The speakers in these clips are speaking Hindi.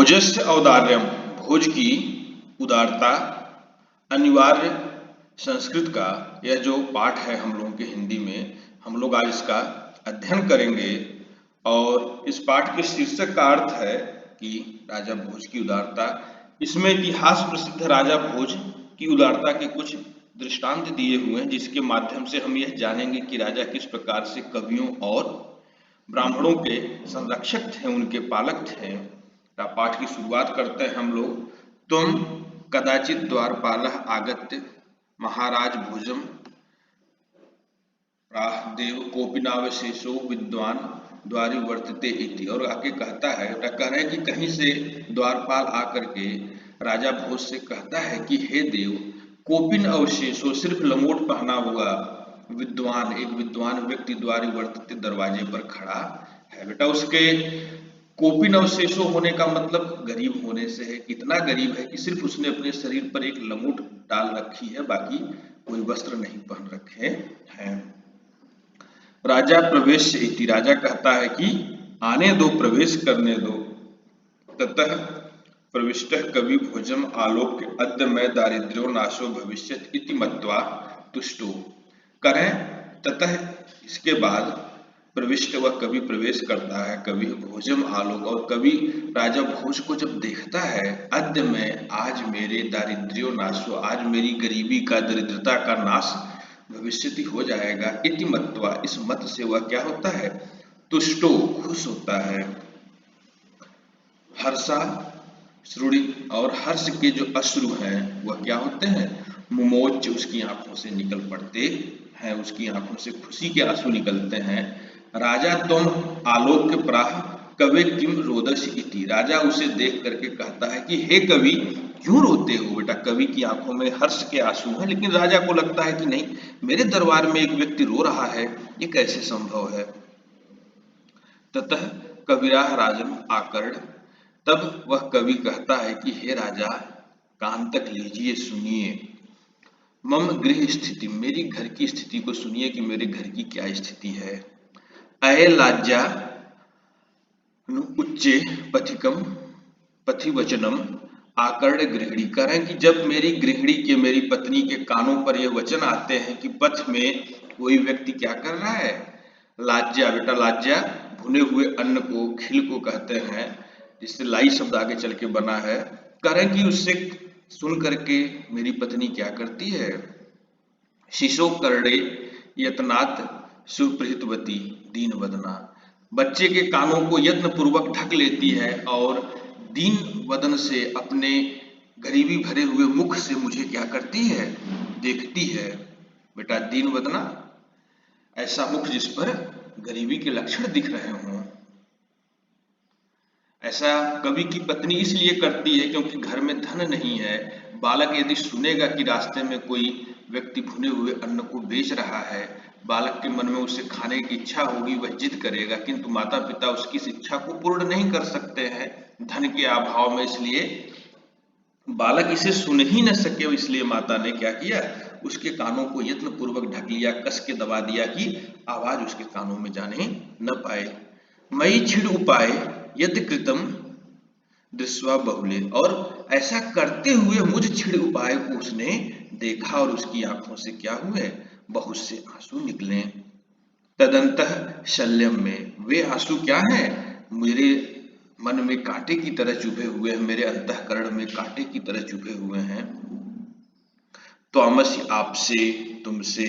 भोजस्य औदार्यम, भोज की उदारता अनिवार्य। संस्कृत का यह जो पाठ है हम लोगों के हिंदी में, हम लोग आज इसका अध्ययन करेंगे। और इस पाठ के शीर्षक का अर्थ है कि राजा भोज की उदारता। इसमें इतिहास प्रसिद्ध राजा भोज की उदारता के कुछ दृष्टांत दिए हुए हैं, जिसके माध्यम से हम यह जानेंगे कि राजा किस प्रकार से कवियों और ब्राह्मणों के संरक्षक थे, उनके पालक थे। पाठ की शुरुआत करते हैं हम लोग। तुम कदाचित द्वारपालः आगत्य महाराज भोजम प्राह देव कोपिनावशेषो विद्वान द्वारि वर्तते इति। और आके कहता है, कह रहे हैं कि कहीं से द्वारपाल आकर के राजा भोज से कहता है कि हे देव, कोपिन अवशेषो, सिर्फ लंगोट पहना हुआ विद्वान, एक विद्वान व्यक्ति द्वारि वर्तते, दरवाजे पर खड़ा है। बेटा उसके कोपिन अवशेषो होने का मतलब गरीब होने से है। कितना गरीब है कि सिर्फ उसने अपने शरीर पर एक लंगोट डाल रखी है, बाकी कोई वस्त्र नहीं पहन रखे हैं। राजा प्रवेश इति, राजा कहता है कि आने दो, प्रवेश करने दो। ततः प्रविष्टः कवि भोजम आलोक्य अद्य मैं दारिद्र्यो नाशो भविष्यत इति मत्वा तुष्टो। करें ततः, इसके बाद प्रविष्ट व कवि प्रवेश करता है, कवि भोजम आलोक, और कवि राजा भोज को जब देखता है, अद्य मैं, आज मेरे दारिद्र्यो नाशो, आज मेरी गरीबी का, दरिद्रता का नाश भविष्यति हो जाएगा, इति मत्वा, इस मत से वह क्या होता है, तुष्टो, खुश होता है। हर्षा श्रुणि, और हर्ष के जो अश्रु हैं वह क्या होते हैं, मुमोच, उसकी आंखों से निकल पड़ते हैं, उसकी आंखों से खुशी के आंसू निकलते हैं। राजा तुम आलोक्य प्राह कवे किम रोदसी इति, राजा उसे देख करके कहता है कि हे कवि, क्यों रोते हो बेटा। कवि की आंखों में हर्ष के आंसू हैं, लेकिन राजा को लगता है कि नहीं, मेरे दरबार में एक व्यक्ति रो रहा है, ये कैसे संभव है। ततः कविराह राजन आकर्ण, तब वह कवि कहता है कि हे राजा, कान तक लीजिए, सुनिए। मम गृह स्थिति, मेरी घर की स्थिति को सुनिए कि मेरे घर की क्या स्थिति है। अय लाज्या उच्चे पथिकम पथिवचनम आकर्ण गृहिणी, करें कि जब मेरी गृहिणी के, मेरी पत्नी के कानों पर यह वचन आते हैं कि पथ में कोई व्यक्ति क्या कर रहा है, लाज्या, बेटा लाज्या भुने हुए अन्न को, खिल को कहते हैं, जिससे लाई शब्द आगे चल के बना है। करें कि उससे सुन करके मेरी पत्नी क्या करती है, शिशो करड़े यत्नात् सुप्रहितवती दीन वदना, बच्चे के कानों को यत्न पूर्वक ढक लेती है और दीन वदन से, अपने गरीबी भरे हुए मुख से मुझे क्या करती है, देखती है। बेटा दीन वदना, ऐसा मुख जिस पर गरीबी के लक्षण दिख रहे हों। ऐसा कवि की पत्नी इसलिए करती है क्योंकि घर में धन नहीं है। बालक यदि सुनेगा कि रास्ते में कोई व्यक्ति भुने हुए अन्न को बेच रहा है, बालक के मन में उसे खाने की इच्छा होगी, वह जिद करेगा, किंतु माता पिता उसकी इस इच्छा को पूर्ण नहीं कर सकते हैं धन के अभाव में। इसलिए बालक इसे सुन ही न सके, इसलिए माता ने क्या किया, उसके कानों को यत्न पूर्वक ढक लिया, कस के दबा दिया कि आवाज उसके कानों में जाने न पाए। मई छिड़ उपाय यदि कृतम दृश्वा बहुले, और ऐसा करते हुए मुझ छिड़ उपाय को उसने देखा और उसकी आंखों से क्या हुए, बहुत से आंसू निकले। तदंतः शल्यम में, वे आंसू क्या है, मेरे मन में कांटे की तरह चुभे हुए हैं, मेरे अंतःकरण में कांटे की तरह चुभे हुए हैं। त्वामसि, आपसे, तुमसे,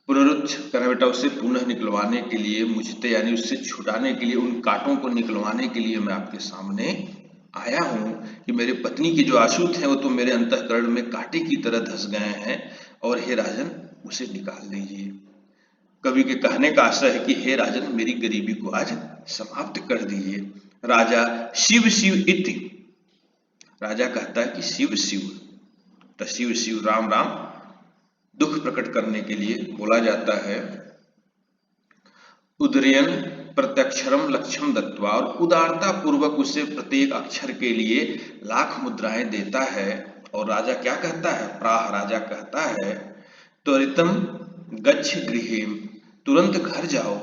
पुनरुच्च, कर बेटा उसे पुनः निकलवाने के लिए, मुझते यानी उससे छुड़ाने के लिए, उन कांटों को निकलवाने के लिए मैं आपके सामने आया हूं कि मेरे पत्नी के जो आंसू थे वो तो मेरे अंतःकरण में कांटे की तरह धस गए हैं, और हे राजन उसे निकाल दीजिए। कवि के कहने का आशय है कि हे राजन, मेरी गरीबी को आज समाप्त कर दीजिए। राजा शिव शिव इति, राजा कहता है कि शिव शिव, तो शिव शिव राम राम, दुख प्रकट करने के लिए बोला जाता है। उदयन प्रत्यक्षरम लक्ष्यम दत्वा, और उदारता पूर्वक उसे प्रत्येक अक्षर के लिए लाख मुद्राएं देता है। और राजा क्या कहता है, प्राह, राजा कहता है, त्वरितम गच्छ गृहेम, तुरंत घर जाओ,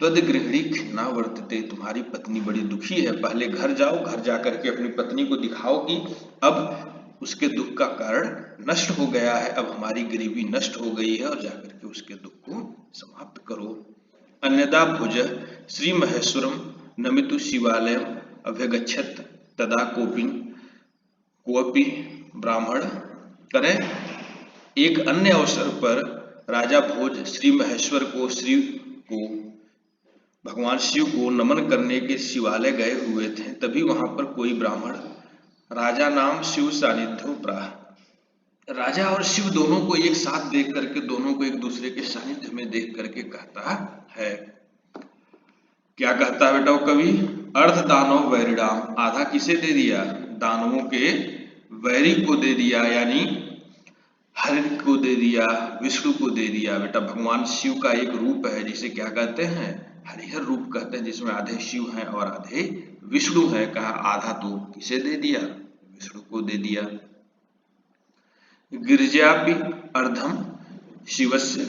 त्वद गृहिणी खिन्ना वर्तते, तुम्हारी पत्नी बड़ी दुखी है। पहले घर जाओ, घर जा करके अपनी पत्नी को दिखाओ कि अब उसके दुख का कारण नष्ट हो गया है, अब हमारी गरीबी नष्ट हो गई है, और जाकर के उसके दुख को समाप्त करो। अन्यदा भुज श्री महेश्वरम नमितु शिवालयम अभ्यगच्छत तदा कोपी ब्राह्मण। करें एक अन्य अवसर पर राजा भोज श्री महेश्वर को भगवान शिव को नमन करने के शिवालय गए हुए थे। तभी वहां पर कोई ब्राह्मण राजा नाम शिव सानिध्यो प्राह, राजा और शिव दोनों को एक साथ देख करके, दोनों को एक दूसरे के सानिध्य में देख करके कहता है, क्या कहता है बेटा कवि? अर्ध दानव वैरिणाम, आधा किसे दे दिया? दानवों के वैरी को दे दिया, यानी हरि को दे दिया, विष्णु को दे दिया। बेटा भगवान शिव का एक रूप है जिसे क्या कहते हैं? हरिहर रूप कहते हैं, जिसमें आधे शिव हैं और आधे विष्णु है। कहा आधा तो किसे दे दिया? विष्णु को दे दिया। गिरिजापि अर्धम शिवस्य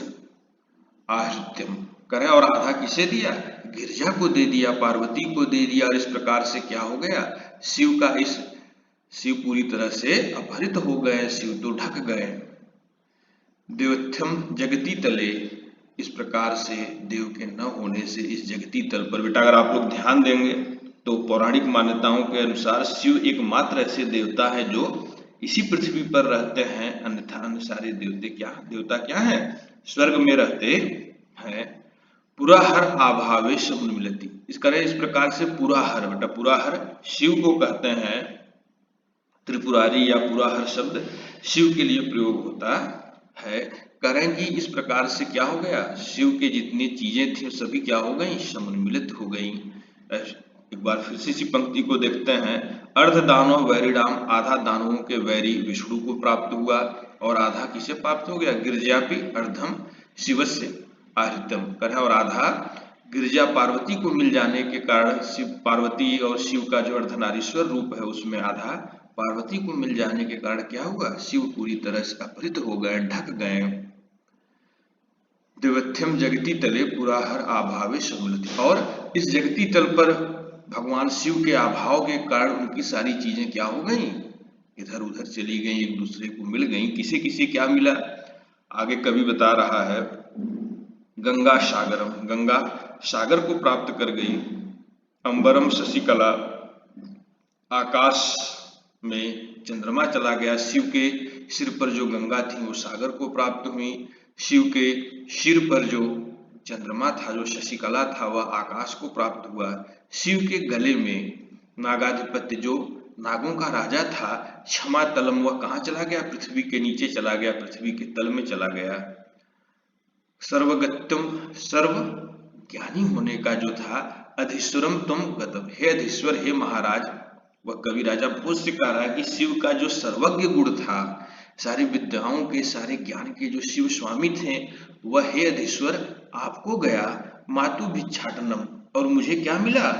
आहृत्यम, करें और आधा किसे दिया? गिरिजा को दे दिया, पार्वती को दे दिया। और इस प्रकार से क्या हो गया? शिव पूरी तरह से अपहरित हो गए, शिव तो ढक गए। देवत्यम जगती तले, इस प्रकार से देव के न होने से इस जगती तल पर, बेटा अगर आप लोग ध्यान देंगे तो पौराणिक मान्यताओं के अनुसार शिव एकमात्र ऐसे देवता है जो इसी पृथ्वी पर रहते हैं, अन्यथा अन्य सारे देवता क्या है? स्वर्ग में रहते हैं। पुराहर आभावे शब्द मिलती, इस प्रकार से पुराहर, बेटा पुराहर शिव को कहते हैं। त्रिपुरारी या पुराहर शब्द शिव के लिए प्रयोग होता है। करें कि इस प्रकार से क्या हो गया? शिव के जितनी चीजें थी सभी क्या हो गई? सम्मिलित हो गई। एक बार फिर से इसी पंक्ति को देखते हैं। अर्ध दानव वैरिणाम, आधा दानवों के वैरी विष्णु को प्राप्त हुआ और आधा किसे प्राप्त हो गया? गिरिजापि अर्धम शिवस्य आहृतम, करें और आधा गिरिजा पार्वती को मिल जाने के कारण, शिव पार्वती और शिव का जो अर्धनारीश्वर रूप है उसमें आधा पार्वती को मिल जाने के कारण क्या हुआ? शिव पूरी तरह से अपहृत हो गए, ढक गए। देवत्यम जगती तले पुराहर आभावे सम्मिलित, और इस जगती तल पर भगवान शिव के अभाव के कारण उनकी सारी चीजें क्या हो गई? इधर उधर चली गई, एक दूसरे को मिल गई। किसे किसे क्या मिला? आगे कवि बता रहा है। गंगा सागरम, गंगा सागर को प्राप्त कर गई। अंबरम शशिकला, आकाश में चंद्रमा चला गया। शिव के सिर पर जो गंगा थी वो सागर को प्राप्त हुई। शिव के सिर पर जो चंद्रमा था, जो शशिकला था, वह आकाश को प्राप्त हुआ। शिव के गले में नागाधिपत्य, जो नागों का राजा था, क्षमा तलम, वह कहाँ चला गया? पृथ्वी के नीचे चला गया, पृथ्वी के तल में चला गया। सर्वगत्यम, सर्व ज्ञानी होने का जो था, अधीश्वरम तुम गतम, हे अधीश्वर, हे महाराज। वह कवि राजा भोज से कह रहा है कि शिव का जो सर्वज्ञ गुण था, सारी विद्याओं के, सारे ज्ञान के जो शिव स्वामी थे, वह हे अधीश्वर आपको गया। मातु भिक्षाटनम, और मुझे क्या मिला?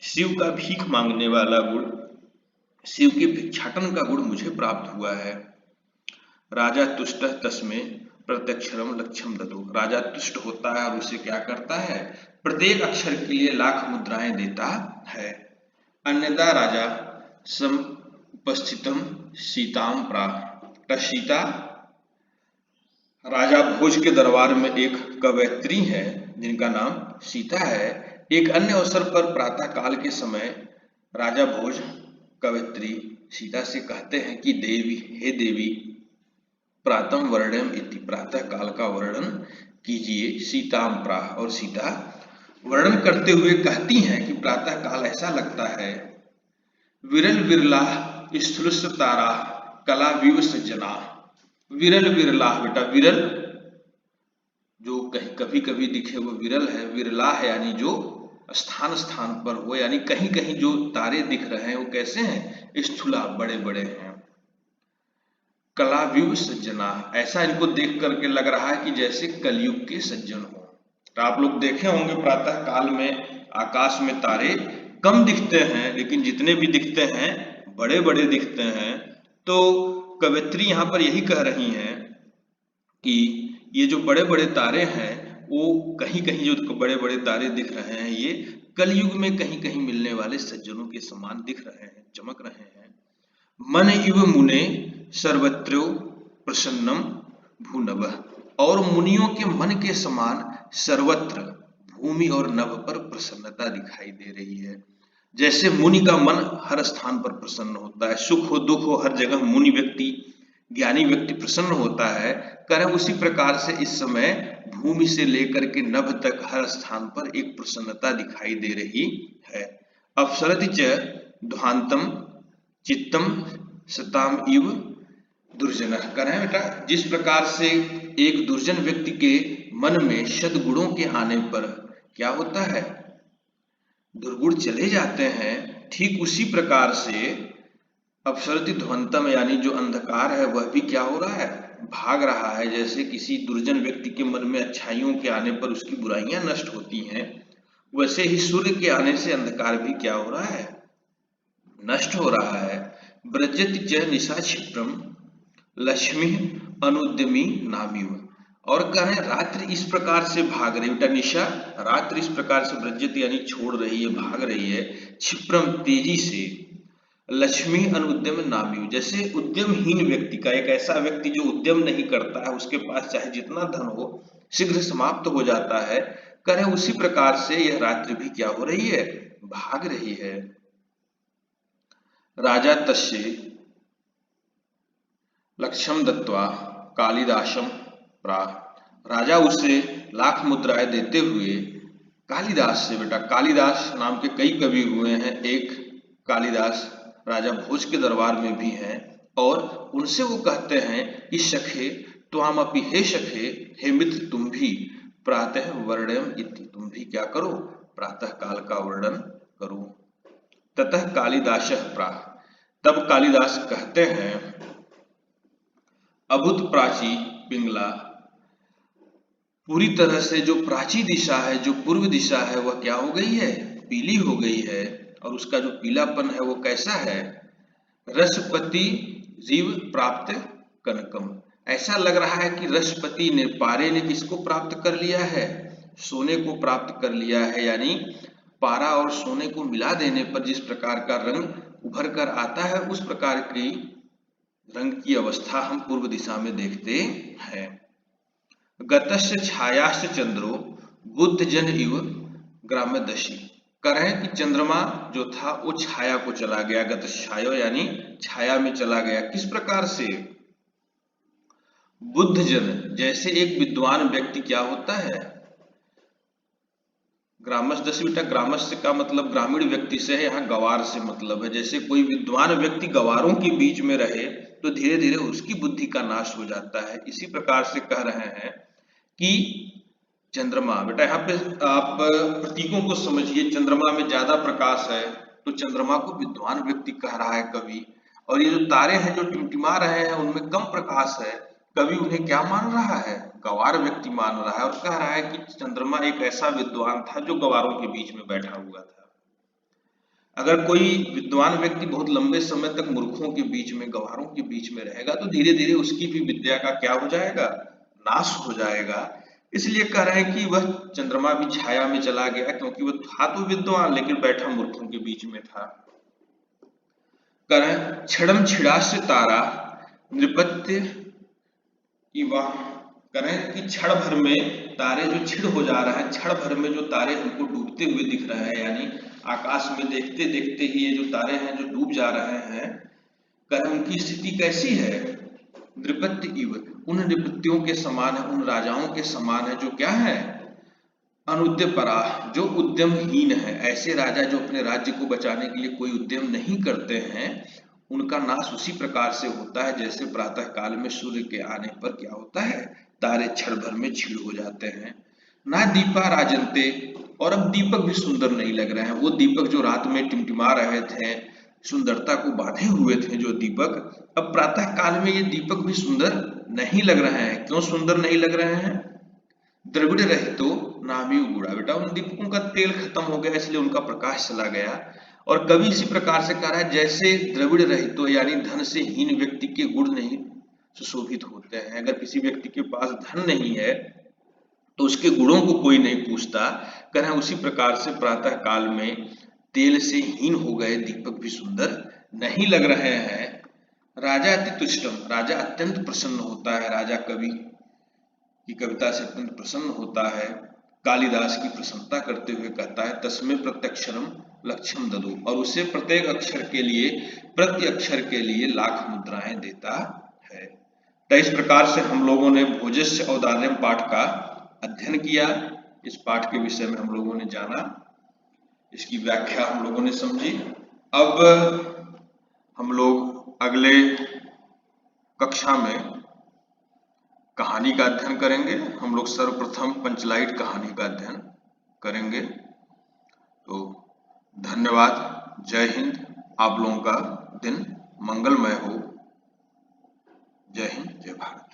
शिव का भीख मांगने वाला गुण, शिव के भिक्षाटन का गुण मुझे प्राप्त हुआ है। राजा तुष्ट तस्मे प्रत्यक्षरम लक्ष्यम ददो, राजा तुष्ट होता है और उसे क्या करता है? प्रत्येक अक्षर के लिए लाख मुद्राएं देता है। अन्यदा राजा सम उपस्थितम सीताम प्राह, सीता, राजा भोज के दरबार में एक कवयित्री है जिनका नाम सीता है। एक अन्य अवसर पर प्रातः काल के समय राजा भोज कवयित्री सीता से कहते हैं कि देवी, हे देवी, प्रातम वर्णयम इति, प्रातः काल का वर्णन कीजिए। सीताम प्राह, और सीता वर्णन करते हुए कहती हैं कि प्रातः काल ऐसा लगता है। विरल विरला स्थुलस तारा कला विव सज्जना, विरल विरला, बेटा विरल जो कहीं कभी कभी दिखे वो विरल है, विरला है यानी जो स्थान स्थान पर हो, यानी कहीं कहीं जो तारे दिख रहे हैं वो कैसे हैं? स्थूला, बड़े बड़े हैं। कला विव सज्जना, ऐसा इनको देख करके लग रहा है कि जैसे कलयुग के सज्जन हो। तो आप लोग देखे होंगे प्रातः काल में आकाश में तारे कम दिखते हैं, लेकिन जितने भी दिखते हैं बड़े बड़े दिखते हैं। तो कवयित्री यहाँ पर यही कह रही हैं कि ये जो बड़े बड़े तारे हैं वो कहीं कहीं जो बड़े बड़े तारे दिख रहे हैं ये कलयुग में कहीं कहीं मिलने वाले सज्जनों के समान दिख रहे हैं, चमक रहे हैं। मन इव मुने सर्वत्र प्रसन्नम भूनभः, और मुनियों के मन के समान सर्वत्र भूमि और नभ पर प्रसन्नता दिखाई दे रही है। जैसे मुनि का मन हर स्थान पर प्रसन्न होता है, सुख हो दुख हो हर जगह मुनि व्यक्ति, ज्ञानी व्यक्ति प्रसन्न होता है, करें उसी प्रकार से इस समय भूमि से लेकर के नभ तक हर स्थान पर एक प्रसन्नता दिखाई दे रही है। अपसरति च ध्वांतम चित्तम सताम इव दुर्जन, करें बेटा जिस प्रकार से एक दुर्जन व्यक्ति के मन में सद्गुणों के आने पर क्या होता है, दुर्गुण चले जाते हैं, ठीक उसी प्रकार से अपसरति ध्वंतम यानी जो अंधकार है वह भी क्या हो रहा है, भाग रहा है। जैसे किसी दुर्जन व्यक्ति के मन में अच्छाइयों के आने पर उसकी बुराइयां नष्ट होती हैं, वैसे ही सूर्य के आने से अंधकार भी क्या हो रहा है, नष्ट हो रहा है। ब्रजति च निशा क्षिप्रम लक्ष्मी अनुद्यमी नामिव, और कहें रात्रि इस प्रकार से भाग रही, बेटा निशा रात्रि इस प्रकार से ब्रजति यानी छोड़ रही है, भाग रही है, क्षिप्रम तेजी से, लक्ष्मी अनुद्यम नामिव जैसे उद्यमहीन व्यक्ति का, एक ऐसा व्यक्ति जो उद्यम नहीं करता है, उसके पास चाहे जितना धन हो शीघ्र समाप्त हो जाता है, करें उसी प्रकार से यह रात्रि भी क्या हो रही है, भाग रही है। राजा तस्य लक्ष्यम दत्वा कालिदासम प्राह, राजा उसे लाख मुद्राएं देते हुए कालिदास से, बेटा कालिदास नाम के कई कवि हुए हैं, एक कालिदास राजा भोज के दरबार में भी हैं, और उनसे वो कहते हैं कि सखे त्वाम अपि, हे सखे हे मित्र तुम भी प्रातः वर्णयम इति, तुम भी क्या करो प्रातः काल का वर्णन करो। ततः कालिदासः प्राह, तब कालिदास कहते हैं अभूत प्राची पिंगला, पूरी तरह से जो प्राची दिशा है, जो पूर्व दिशा है वह क्या हो गई है, पीली हो गई है, और उसका जो पीलापन है वो कैसा है, रसपति जीव प्राप्त कनकम, ऐसा लग रहा है कि रसपति ने, पारे ने किसको प्राप्त कर लिया है, सोने को प्राप्त कर लिया है। यानी पारा और सोने को मिला देने पर जिस प्रकार का रंग उभर कर आता है, उस प्रकार की रंग की अवस्था हम पूर्व दिशा में देखते हैं। गतस्य छायाश्च चंद्रो बुद्ध जन इव ग्राम्यदशी, करें कि चंद्रमा जो था वो छाया को चला गया, गत छायो यानी छाया में चला गया। किस प्रकार से, बुद्ध जन जैसे एक विद्वान व्यक्ति क्या होता है, ग्रामस्दशी, बेटा ग्रामस्य का मतलब ग्रामीण व्यक्ति से है, यहाँ गवार से मतलब है। जैसे कोई विद्वान व्यक्ति गवारों के बीच में रहे तो धीरे धीरे उसकी बुद्धि का नाश हो जाता है। इसी प्रकार से कह रहे हैं कि चंद्रमा, बेटा यहाँ पे आप प्रतीकों को समझिए, चंद्रमा में ज्यादा प्रकाश है तो चंद्रमा को विद्वान व्यक्ति कह रहा है कवि, और ये जो तारे हैं जो टिमटिमा रहे हैं उनमें कम प्रकाश है, कवि उन्हें क्या मान रहा है, गवार व्यक्ति मान रहा है, और कह रहा है कि चंद्रमा एक ऐसा विद्वान था जो गवारों के बीच में बैठा हुआ था। अगर कोई विद्वान व्यक्ति बहुत लंबे समय तक मूर्खों के बीच में, गवारों के बीच में रहेगा तो धीरे धीरे उसकी भी विद्या का क्या हो जाएगा, नाश हो जाएगा। इसलिए कह रहे हैं कि वह चंद्रमा भी छाया में चला गया, क्योंकि वह था तो विद्वान लेकिन बैठा मूर्खों के बीच में था। करें छिड़म छिड़ास्य तारा नृपत्य इवा, करें कि क्षण भर में तारे जो छिड़ हो जा रहा है, क्षण भर में जो तारे हमको डूबते हुए दिख रहे हैं, यानी आकाश में देखते देखते ही ये जो तारे हैं जो डूब जा रहे हैं, करें उनकी स्थिति कैसी है, नृपत्य इव, उन नृपत्यों के समान है, उन राजाओं के समान है जो क्या है, अनुद्यपरा, जो उद्यमहीन है। ऐसे राजा जो अपने राज्य को बचाने के लिए कोई उद्यम नहीं करते हैं, उनका नाश उसी प्रकार से होता है जैसे प्रातः काल में सूर्य के आने पर क्या होता है, तारे क्षण भर में छीड़ हो जाते हैं। ना दीपा राजंते, और अब दीपक भी सुंदर नहीं लग रहे हैं। वो दीपक जो रात में टिमटिमा रहे थे, सुंदरता को बांधे हुए थे जो दीपक, अब प्रातः काल में ये दीपक भी सुंदर नहीं लग रहे हैं। क्यों सुंदर नहीं लग रहे हैं, द्रविड़ रहितो नामी उगुड़ा, बेटा उन दीपकों का तेल खत्म हो गया इसलिए उनका प्रकाश चला गया। और कवि इसी प्रकार से कह रहा है जैसे द्रविड़ रहितो यानी धन से हीन व्यक्ति के गुण नहीं सुशोभित होते हैं। अगर किसी व्यक्ति के पास धन नहीं है तो उसके गुणों को कोई नहीं पूछता। कह रहे हैं उसी प्रकार से प्रातः काल में तेल से हीन हो गए दीपक भी सुंदर नहीं लग रहे हैं। राजा अति तुष्टम, राजा अत्यंत प्रसन्न होता है, राजा कवि की कविता से अत्यंत प्रसन्न होता है। कालिदास की प्रशंसा करते हुए कहता है तस्मै प्रत्यक्षरम लक्ष्यम ददो, और उसे प्रत्येक अक्षर के लिए, प्रति अक्षर के लिए लाख मुद्राएं देता है। तो इस प्रकार से हम लोगों ने भोजस्य औदार्यम पाठ का अध्ययन किया। इस पाठ के विषय में हम लोगों ने जाना, इसकी व्याख्या हम लोगों ने समझी। अब हम लोग अगले कक्षा में कहानी का अध्ययन करेंगे। हम लोग सर्वप्रथम पंचलाइट कहानी का अध्ययन करेंगे। तो धन्यवाद, जय हिंद। आप लोगों का दिन मंगलमय हो। जय हिंद, जय भारत।